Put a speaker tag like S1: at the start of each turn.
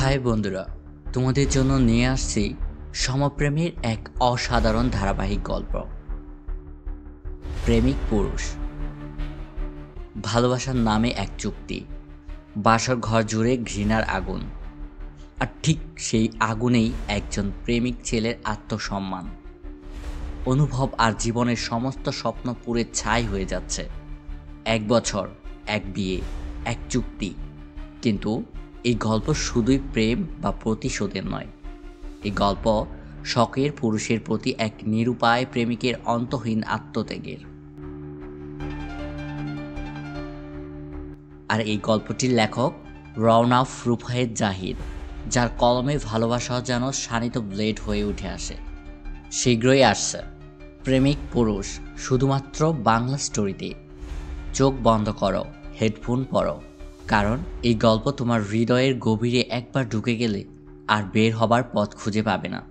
S1: High বন্ধুরা, তোমাদের জন্য নিয়ে আসছি সমপ্রেমের এক অসাধারণ ধারাবাহিক গল্প, প্রেমিক পুরুষ। ভালোবাসার নামে এক চুক্তি, বাসর ঘর জুড়ে ঘৃণার আগুন, আর ঠিক সেই আগুনেই একজন প্রেমিক ছেলের আত্মসম্মান, অনুভব আর জীবনের সমস্ত স্বপ্ন পুড়ে ছাই হয়ে যাচ্ছে। 1 বছর, এক বিয়ে, এক চুক্তি। কিন্তু এই গল্প শুধুই প্রেম বা প্রতিশোধের নয়। এই গল্প শখের পুরুষের প্রতি এক নিরুপায় প্রেমিকের অন্তহীন আত্মত্যাগের। আর এই গল্পটির লেখক রওনাফ রুফায়েত জাহিদ, যার কলমে ভালোবাসা যেন শানিত ব্লেড হয়ে উঠে আসে। শীঘ্রই আসছে প্রেমিক পুরুষ, শুধুমাত্র বাংলা স্টোরিতে। চোখ বন্ধ করো, হেডফোন পরো, কারণ এই গল্প তোমার হৃদয়ের গভীরে একবার ঢুকে গেলে আর বের হবার পথ খুঁজে পাবে না।